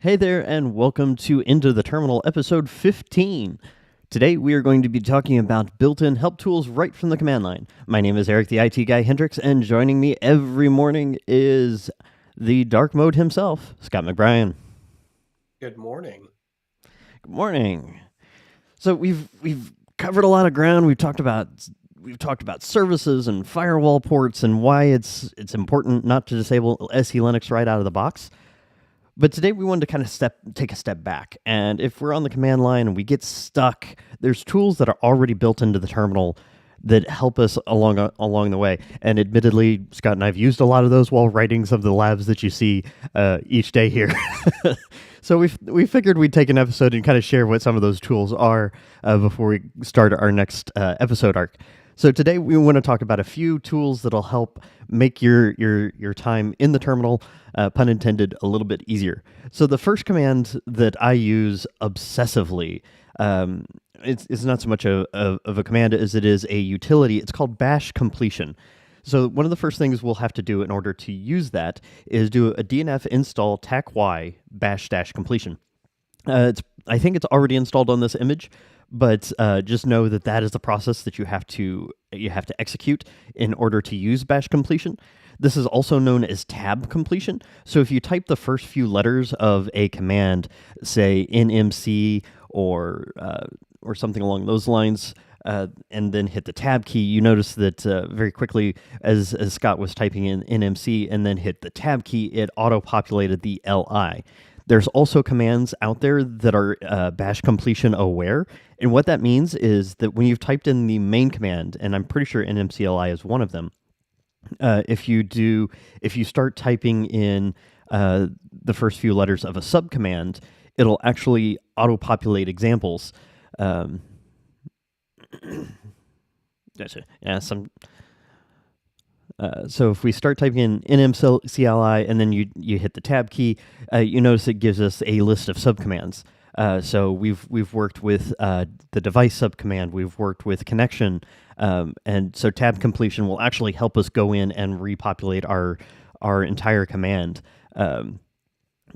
Hey there, and welcome to Into the Terminal, episode 15. Today, we are going to be talking about built-in help tools right from the command line. My name is Eric, the IT guy Hendricks, and joining me every morning is the dark mode himself, Scott McBrien. Good morning. Good morning. So we've covered a lot of ground. We've talked about services and firewall ports and why it's important not to disable SE Linux right out of the box. But today we wanted to kind of take a step back. And if we're on the command line and we get stuck, there's tools that are already built into the terminal that help us along the way. And admittedly, Scott and I have used a lot of those while writing some of the labs that you see each day here. So we figured we'd take an episode and kind of share what some of those tools are before we start our next episode arc. So today we want to talk about a few tools that'll help make your time in the terminal, pun intended, a little bit easier. So the first command that I use obsessively, it's not so much of a command as it is a utility. It's called bash completion. So one of the first things we'll have to do in order to use that is do a DNF install tac-y bash-completion. I think it's already installed on this image, but just know that is the process that you have to execute in order to use bash completion. This is also known as tab completion. So if you type the first few letters of a command, say nmc or something along those lines, and then hit the tab key, you notice that very quickly, as Scott was typing in nmc and then hit the tab key, it auto-populated the li. There's also commands out there that are bash completion aware. And what that means is that when you've typed in the main command, and I'm pretty sure nmcli is one of them, if you start typing in the first few letters of a subcommand, it'll actually auto-populate examples. Gotcha. Yeah, so if we start typing in nmcli and then you hit the tab key, you notice it gives us a list of subcommands. So we've worked with the device subcommand, we've worked with connection, and so tab completion will actually help us go in and repopulate our entire command.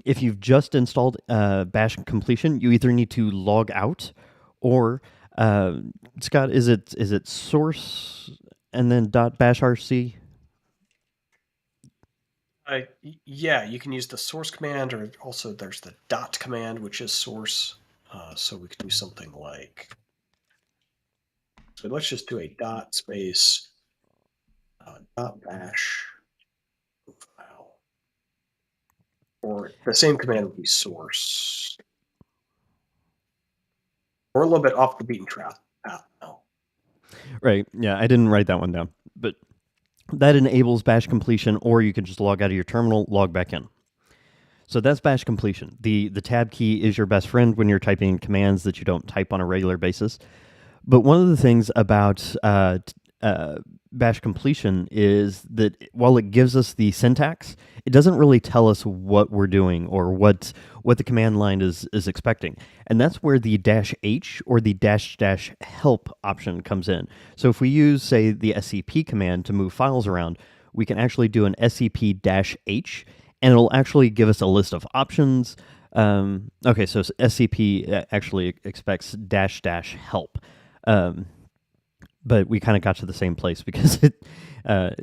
If you've just installed bash completion, you either need to log out or Scott, is it source and then .bashrc? Yeah, you can use the source command, or also there's the dot command, which is source. So we could do something like, so let's just do a dot space dot bash file. Or the same command would be source. Or a little bit off the beaten track. No. Right. Yeah, I didn't write that one down, but that enables bash completion, or you can just log out of your terminal, log back in. So that's bash completion. The tab key is your best friend when you're typing commands that you don't type on a regular basis. But one of the things about bash completion is that while it gives us the syntax, it doesn't really tell us what we're doing or what the command line is expecting. And that's where the -h or the --help option comes in. So if we use, say, the scp command to move files around, we can actually do an scp-h, and it'll actually give us a list of options. Okay, so scp actually expects --help. But we kind of got to the same place because it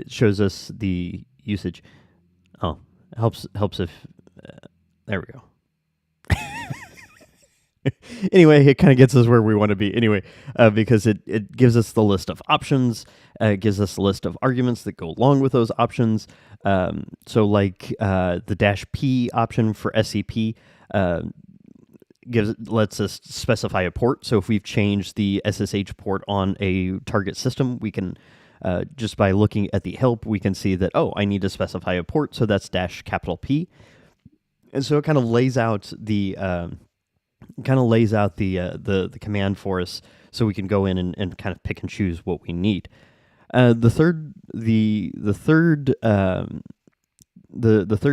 shows us the usage. Oh, helps if there we go. Anyway, it kind of gets us where we want to be. Anyway, because it gives us the list of options, it gives us a list of arguments that go along with those options. So like the -p option for scp. Lets us specify a port. So if we've changed the SSH port on a target system, we can just by looking at the help, we can see that, oh, I need to specify a port, so that's -P. And so it kind of lays out the command for us, so we can go in and kind of pick and choose what we need. The third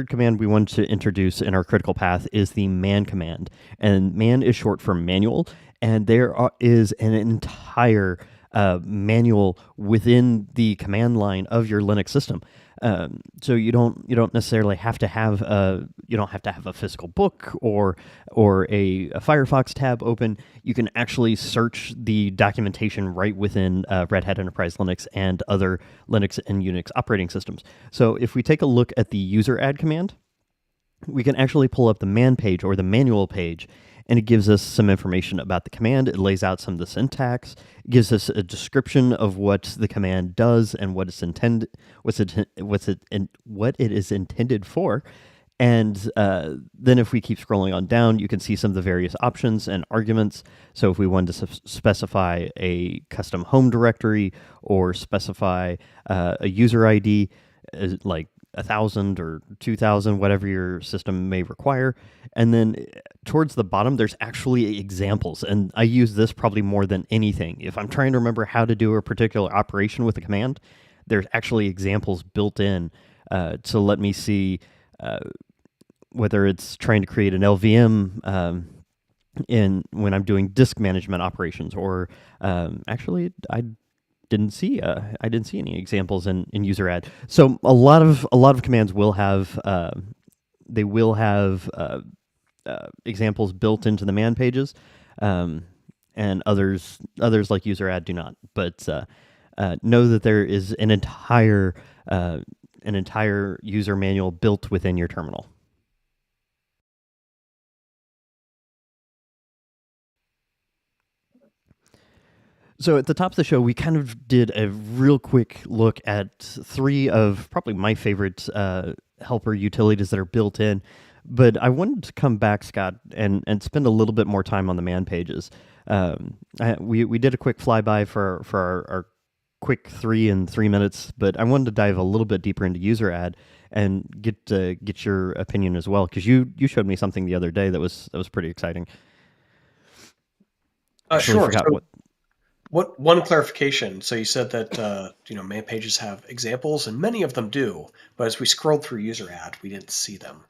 command we want to introduce in our critical path is the man command. And man is short for manual, and there is an entire manual within the command line of your Linux system. So you don't necessarily have to have a physical book or a Firefox tab open. You can actually search the documentation right within Red Hat Enterprise Linux and other Linux and Unix operating systems. So if we take a look at the user add command, we can actually pull up the man page or the manual page, and it gives us some information about the command. It lays out some of the syntax, it gives us a description of what the command does and what what it is intended for. And then if we keep scrolling on down, you can see some of the various options and arguments. So if we wanted to specify a custom home directory or specify a user ID, like 1,000 or 2,000, whatever your system may require. And then towards the bottom, there's actually examples. And I use this probably more than anything. If I'm trying to remember how to do a particular operation with a command, there's actually examples built in to let me see whether it's trying to create an LVM in when I'm doing disk management operations, or actually I didn't see any examples in user add. So a lot of commands will have examples built into the man pages, and others like user add do not. But know that there is an entire user manual built within your terminal. So at the top of the show, we kind of did a real quick look at three of probably my favorite helper utilities that are built in. But I wanted to come back, Scott, and spend a little bit more time on the man pages. We did a quick flyby for our quick 3 and 3 minutes, but I wanted to dive a little bit deeper into user add and get your opinion as well, because you showed me something the other day that was pretty exciting. Actually, Sure. forgot So what. what one clarification? So you said that man pages have examples, and many of them do. But as we scrolled through user add, we didn't see them.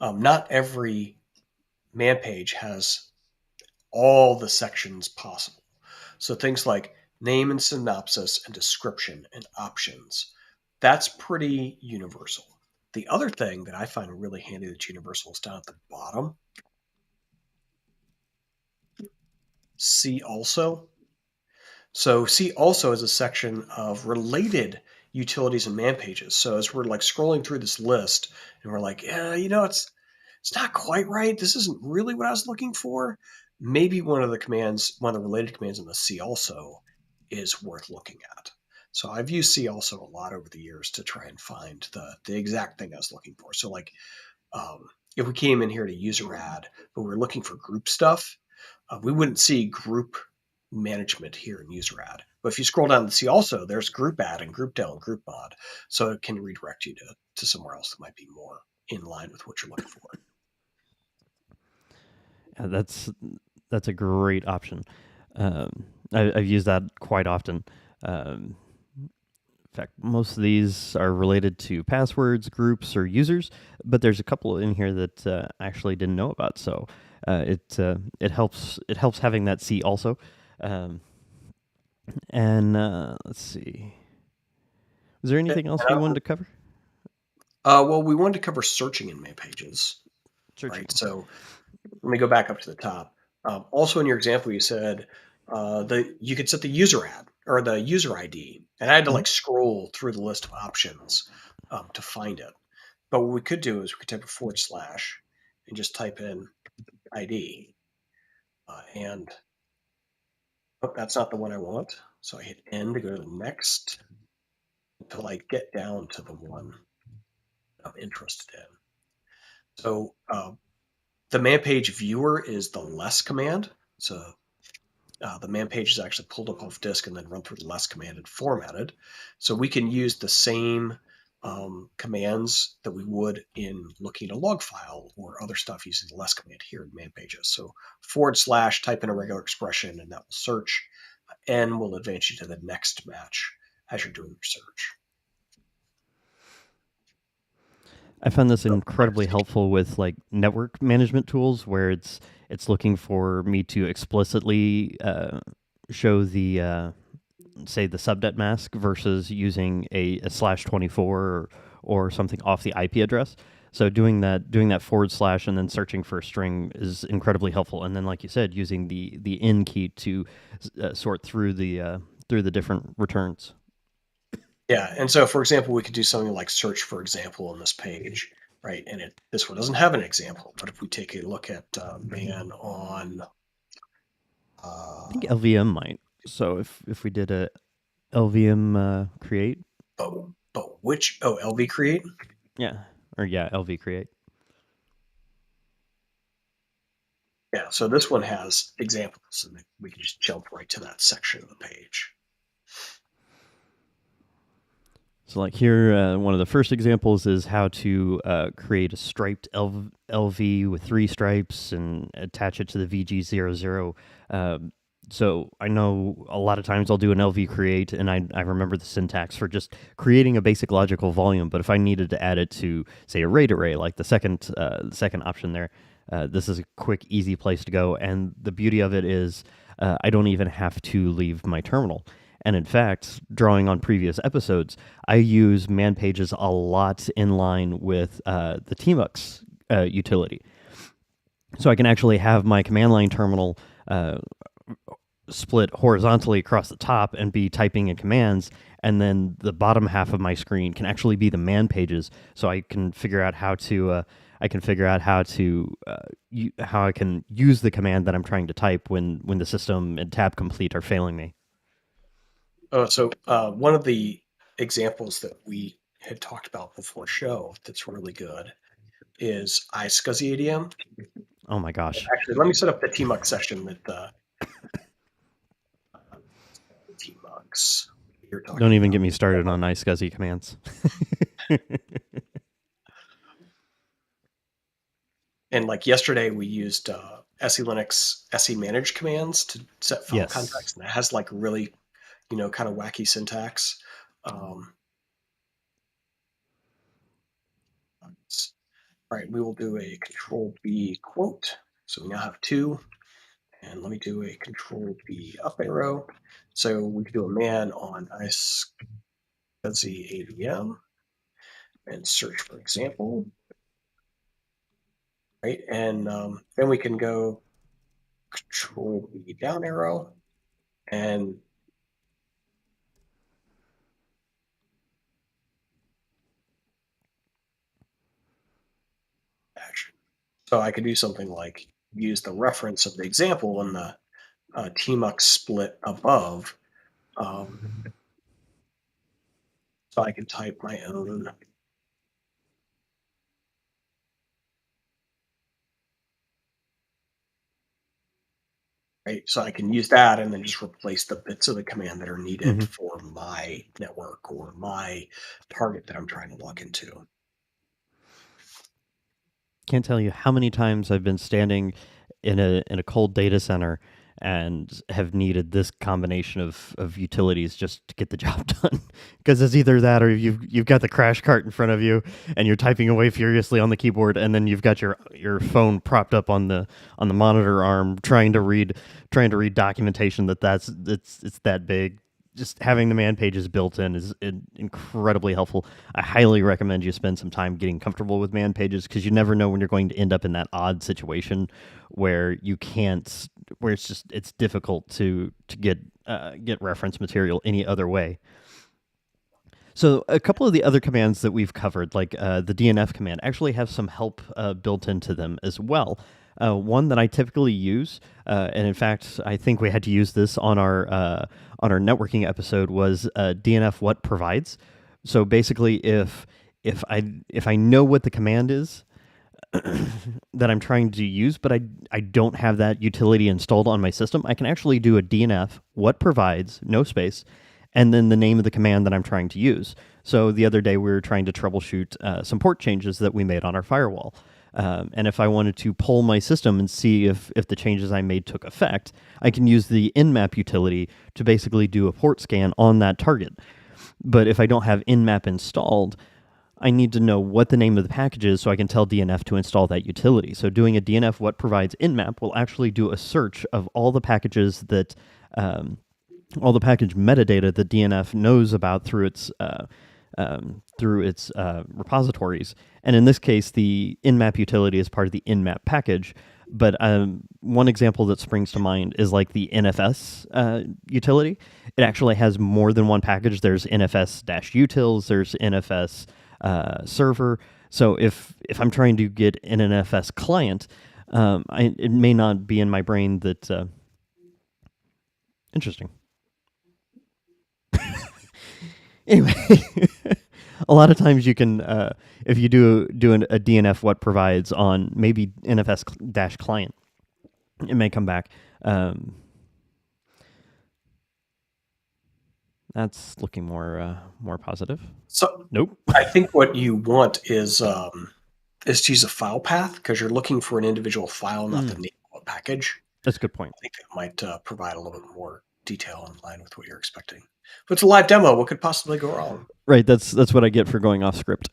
Not every man page has all the sections possible. So things like name and synopsis and description and options, that's pretty universal. The other thing that I find really handy that's universal is down at the bottom. See also. So see also is a section of related utilities and man pages. So as we're like scrolling through this list and we're like, yeah, it's not quite right. This isn't really what I was looking for. Maybe one of the related commands in the see also is worth looking at. So I've used see also a lot over the years to try and find the exact thing I was looking for. So like if we came in here to user add, but we were looking for group stuff, we wouldn't see group management here in user add. But if you scroll down to see also, there's group add and group del and group mod. So it can redirect you to somewhere else that might be more in line with what you're looking for. That's a great option. I've used that quite often. In fact, most of these are related to passwords, groups, or users, but there's a couple in here that I actually didn't know about. So it helps having that see also. And let's see. Was there anything else we wanted to cover? Well, we wanted to cover searching in man pages. Searching. Right. So let me go back up to the top. Also, in your example, you said you could set the user ad or the user ID, and I had to like scroll through the list of options to find it. But what we could do is we could type a / and just type in ID, and oh, that's not the one I want. So I hit N to go to the next until I get down to the one I'm interested in. So the man page viewer is the less command. So the man page is actually pulled up off disk and then run through the less command and formatted. So we can use the same commands that we would in looking at a log file or other stuff using the less command here in man pages. So / type in a regular expression and that will search, and will advance you to the next match as you're doing your search. I found this incredibly helpful with like network management tools, where it's looking for me to explicitly show the say, the subnet mask versus using a /24 or something off the IP address. So doing that / and then searching for a string is incredibly helpful. And then, like you said, using the in key to sort through the different returns. Yeah, and so for example, we could do something like search for example on this page, right? And this one doesn't have an example, but if we take a look at man on, I think LVM might. So if we did a LVM create, but which LV create? yeah, LV create. Yeah, so this one has examples, and we can just jump right to that section of the page. So like here, one of the first examples is how to create a striped LV with 3 stripes and attach it to the VG00. So I know a lot of times I'll do an LV create, and I remember the syntax for just creating a basic logical volume. But if I needed to add it to, say, a RAID array, like the second option there, this is a quick, easy place to go. And the beauty of it is I don't even have to leave my terminal. And in fact, drawing on previous episodes, I use man pages a lot in line with the tmux utility. So I can actually have my command line terminal split horizontally across the top and be typing in commands, and then the bottom half of my screen can actually be the man pages. So I can figure out how to how I can use the command that I'm trying to type when the system and tab complete are failing me. So one of the examples that we had talked about before show that's really good is iSCSI ADM. Oh my gosh. Actually, let me set up the tmux session that tmux. Don't even get me started on iSCSI commands. And like yesterday, we used SE Linux SE manage commands to set file contexts, and that has like really, kind of wacky syntax. All right, we will do a control B quote. So we now have 2. And let me do a control B up arrow. So we can do a man on iSCSI ADM and search for example. Right, and then we can go control B down arrow and action. So I could do something like use the reference of the example in the tmux split above. So I can type my own right? So I can use that and then just replace the bits of the command that are needed for my network or my target that I'm trying to log into. Can't tell you how many times I've been standing in a cold data center and have needed this combination of utilities just to get the job done. Because it's either that or you've got the crash cart in front of you and you're typing away furiously on the keyboard, and then you've got your phone propped up on the monitor arm trying to read documentation that's that big. Just having the man pages built in is incredibly helpful. I highly recommend you spend some time getting comfortable with man pages, because you never know when you're going to end up in that odd situation where it's difficult to get reference material any other way. So a couple of the other commands that we've covered, like the DNF command, actually have some help built into them as well. One that I typically use, and in fact, I think we had to use this on our networking episode, was DNF whatprovides. So basically, if I know what the command is that I'm trying to use, but I don't have that utility installed on my system, I can actually do a DNF whatprovides, no space, and then the name of the command that I'm trying to use. So the other day we were trying to troubleshoot some port changes that we made on our firewall. And if I wanted to poll my system and see if the changes I made took effect, I can use the nmap utility to basically do a port scan on that target. But if I don't have nmap installed, I need to know what the name of the package is so I can tell DNF to install that utility. So doing a DNF whatprovides nmap will actually do a search of all the packages that all the package metadata that DNF knows about through its repositories. And in this case, the InMap utility is part of the InMap package. But one example that springs to mind is like the NFS utility. It actually has more than one package. There's NFS-utils, there's NFS server. So if I'm trying to get an NFS client, it may not be in my brain that. Interesting. Anyway, a lot of times you can, if you do a DNF what provides on maybe NFS dash client, it may come back. That's looking more positive. So Nope. I think what you want is to use a file path because you're looking for an individual file, not the name of a package. That's a good point. I think that might provide a little bit more detail in line with what you're expecting. But it's a live demo. What could possibly go wrong? Right. That's what I get for going off script.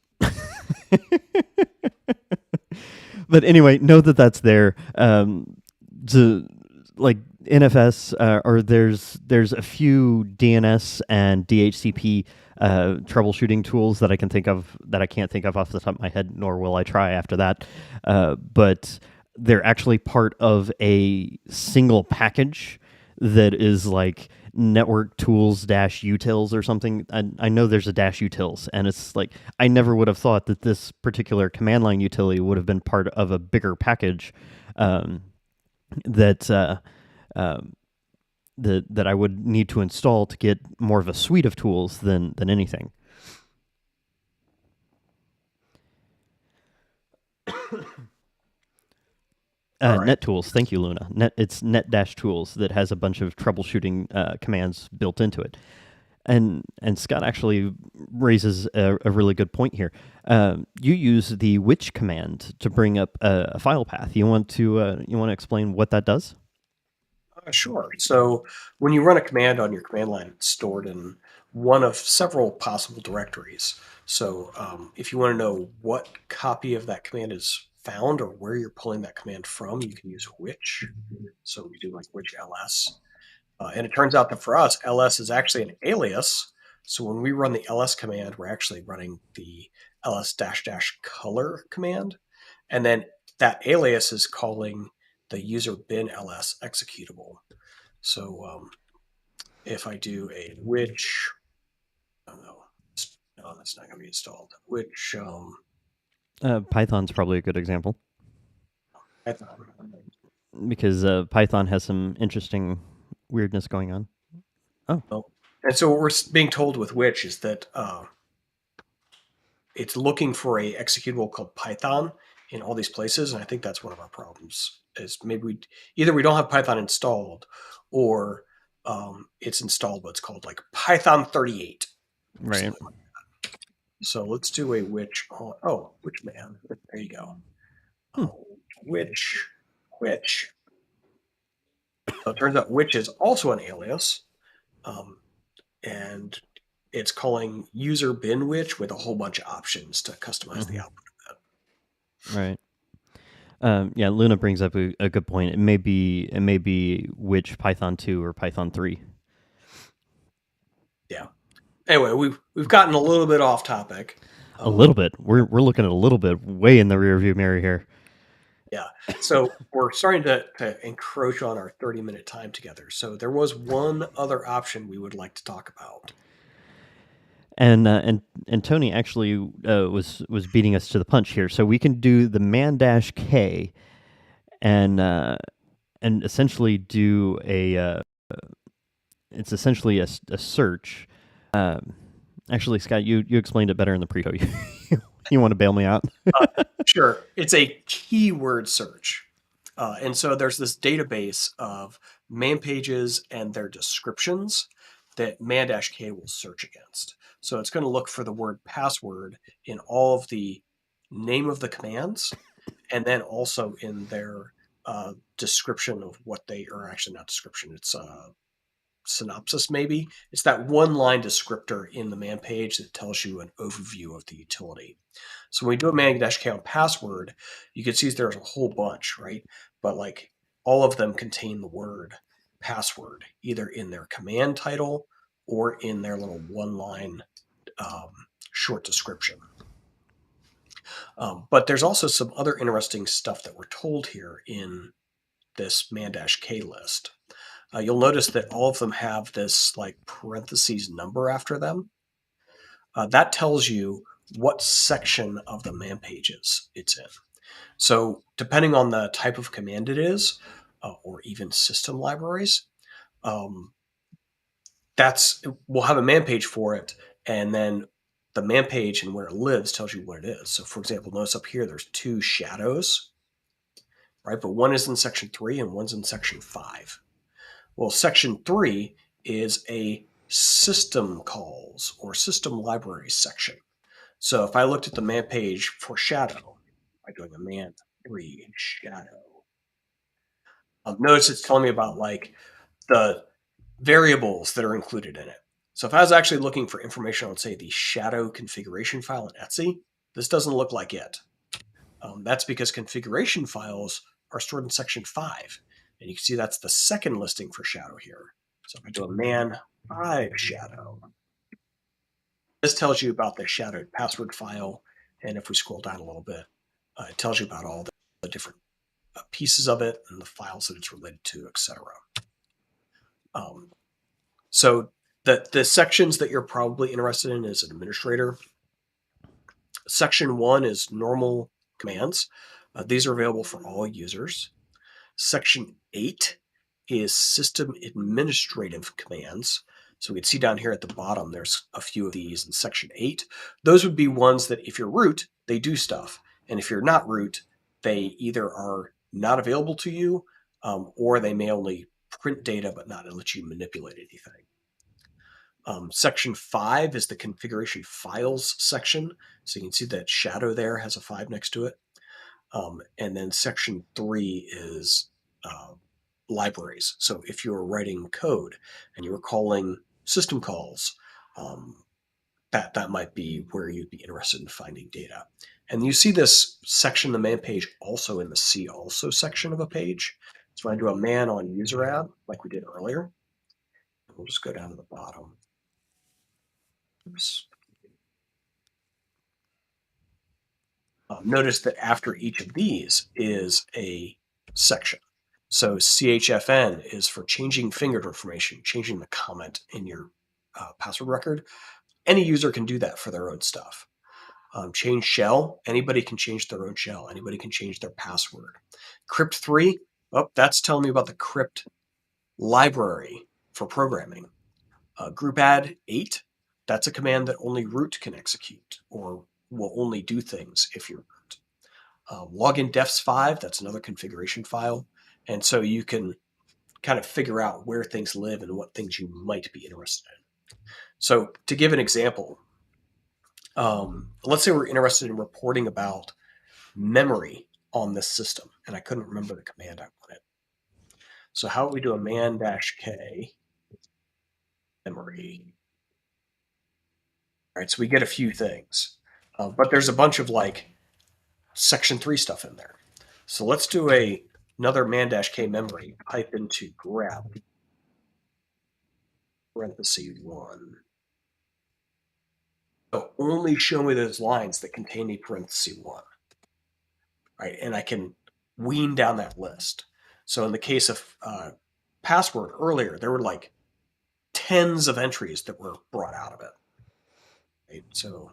But anyway, know that that's there. To like NFS, or there's a few DNS and DHCP troubleshooting tools that I can think of that I can't think of off the top of my head, nor will I try after that. But they're actually part of a single package that is like network tools -utils or something. I know there's a -utils, and it's like I never would have thought that this particular command line utility would have been part of a bigger package that that I would need to install to get more of a suite of tools than anything. Right. Net tools, thank you, Luna. It's net-tools that has a bunch of troubleshooting commands built into it. And Scott actually raises a really good point here. You use the which command to bring up a file path. You want to explain what that does? Sure. So when you run a command on your command line, it's stored in one of several possible directories. So if you want to know what copy of that command is found or where you're pulling that command from, you can use which. So we do like which ls. And it turns out that for us, ls is actually an alias. So when we run the ls command, we're actually running the ls -- color command. And then that alias is calling the user bin ls executable. So if I do a which, oh no, that's not going to be installed. Which Python's probably a good example Python. because Python has some interesting weirdness going on. Oh, and so what we're being told with which is that it's looking for a executable called Python in all these places, and I think that's one of our problems. Is maybe we don't have Python installed, or it's installed, but it's called like Python 38. Right. Like so let's do a which. Which man. There you go. Which. So it turns out which is also an alias, and it's calling user bin which with a whole bunch of options to customize the output of that. Right. Yeah, Luna brings up a good point. It may be which Python 2 or Python 3. Yeah. Anyway, we've gotten a little bit off topic. A little bit. We're looking at a little bit way in the rearview mirror here. Yeah. So we're starting to encroach on our 30-minute time together. So there was one other option we would like to talk about. And Tony actually was beating us to the punch here. So we can do the -k and essentially do it's essentially a search. Actually, Scott, you explained it better in the pre-show. You want to bail me out? Sure. It's a keyword search. And so there's this database of man pages and their descriptions that man-k will search against. So it's going to look for the word password in all of the name of the commands, and then also in their description of what they are. Actually, not description. It's synopsis, maybe. It's that one line descriptor in the man page that tells you an overview of the utility. So when we do a man-k on password, you can see there's a whole bunch, right? But like all of them contain the word password, either in their command title or in their little one-line short description. But there's also some other interesting stuff that we're told here in this man-k list. You'll notice that all of them have this like parentheses number after them. That tells you what section of the man pages it's in. So depending on the type of command it is, or even system libraries, we'll have a man page for it, and then the man page and where it lives tells you what it is. So for example, notice up here there's 2 shadows, right? But one is in section 3 and one's in section 5. Well, section 3 is a system calls or system libraries section. So if I looked at the man page for shadow by doing a man 3 shadow, notice it's telling me about like the variables that are included in it. So if I was actually looking for information on, say, the shadow configuration file in Etsy, this doesn't look like it. That's because configuration files are stored in section 5. And you can see that's the second listing for shadow here. So if I do a man 5 shadow, this tells you about the shadowed password file. And if we scroll down a little bit, it tells you about all the different pieces of it and the files that it's related to, etc. So the sections that you're probably interested in as an administrator. Section 1 is normal commands. These are available for all users. Section 8 is system administrative commands. So we can see down here at the bottom, there's a few of these in section 8. Those would be ones that if you're root, they do stuff. And if you're not root, they either are not available to you, or they may only print data but not let you manipulate anything. Section 5 is the configuration files section. So you can see that shadow there has a 5 next to it. And then section 3 is libraries. So if you're writing code and you're calling system calls, that might be where you'd be interested in finding data. And you see this section of the man page also in the see also section of a page. So when I do a man on user add, like we did earlier, we'll just go down to the bottom. Oops. Notice that after each of these is a section. So CHFN is for changing fingered information, changing the comment in your password record. Any user can do that for their own stuff. Change shell, anybody can change their own shell. Anybody can change their password. Crypt 3, that's telling me about the crypt library for programming. Group add 8, that's a command that only root can execute or will only do things if you're root. Login defs 5, that's another configuration file. And so you can kind of figure out where things live and what things you might be interested in. So to give an example, let's say we're interested in reporting about memory on this system, and I couldn't remember the command I wanted. So how would we do a man-k memory? All right, so we get a few things, but there's a bunch of like section 3 stuff in there. So let's do another man-k memory, pipe into grep parenthesis 1. So only show me those lines that contain a parenthesis 1, right? And I can wean down that list. So in the case of password earlier, there were like tens of entries that were brought out of it. Right? So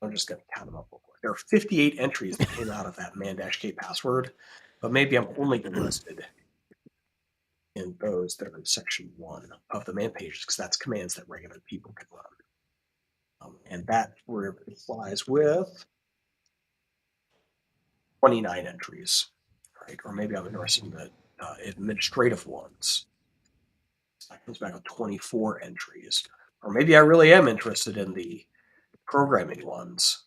I'm just going to count them up real quick. There are 58 entries that came out of that man-k password, but maybe I'm only interested in those that are in section 1 of the man pages, because that's commands that regular people can run. And that replies with 29 entries, right? Or maybe I'm interested in the administrative ones. That comes back with 24 entries. Or maybe I really am interested in the programming ones.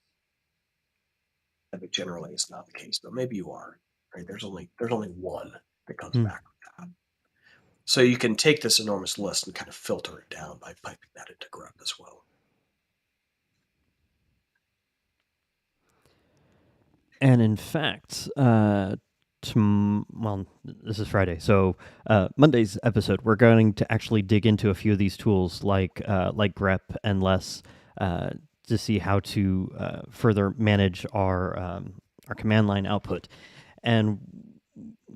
But generally it's not the case, but maybe you are. Right? There's only one that comes back with that. So you can take this enormous list and kind of filter it down by piping that into grep as well. And in fact, well, this is Friday, so Monday's episode, we're going to actually dig into a few of these tools like grep and less to see how to further manage our command line output. And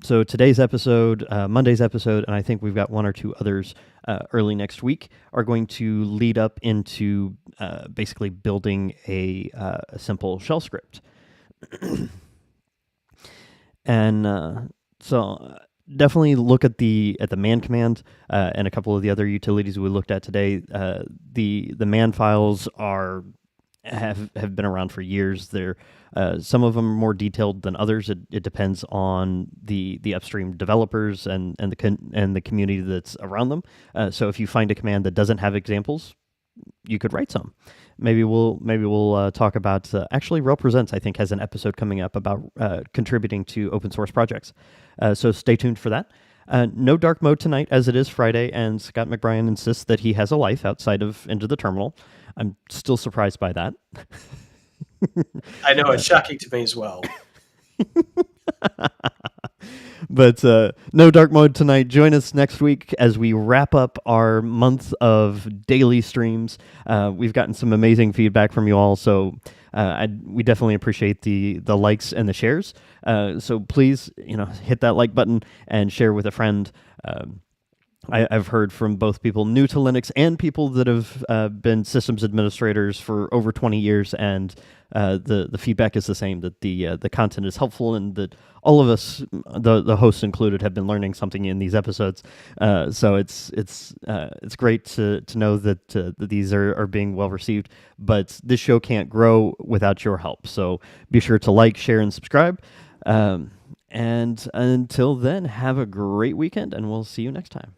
so today's episode, Monday's episode, and I think we've got one or two others early next week, are going to lead up into basically building a simple shell script. And so definitely look at the man command and a couple of the other utilities we looked at today. The man files have been around for years. They're some of them are more detailed than others. It depends on the upstream developers and the community that's around them. So if you find a command that doesn't have examples, you could write some. Maybe we'll talk about actually RHEL Presents, I think, has an episode coming up about contributing to open source projects. So stay tuned for that. No dark mode tonight, as it is Friday, and Scott McBrien insists that he has a life outside of Into the Terminal. I'm still surprised by that. I know, it's shocking to me as well. But no dark mode tonight. Join us next week as we wrap up our month of daily streams. We've gotten some amazing feedback from you all, so we definitely appreciate the likes and the shares. So please, hit that like button and share with a friend. I've heard from both people new to Linux and people that have been systems administrators for over 20 years, and the feedback is the same, that the content is helpful and that all of us, the hosts included, have been learning something in these episodes. So it's great to know that these are being well received. But this show can't grow without your help. So be sure to like, share, and subscribe. And until then, have a great weekend, and we'll see you next time.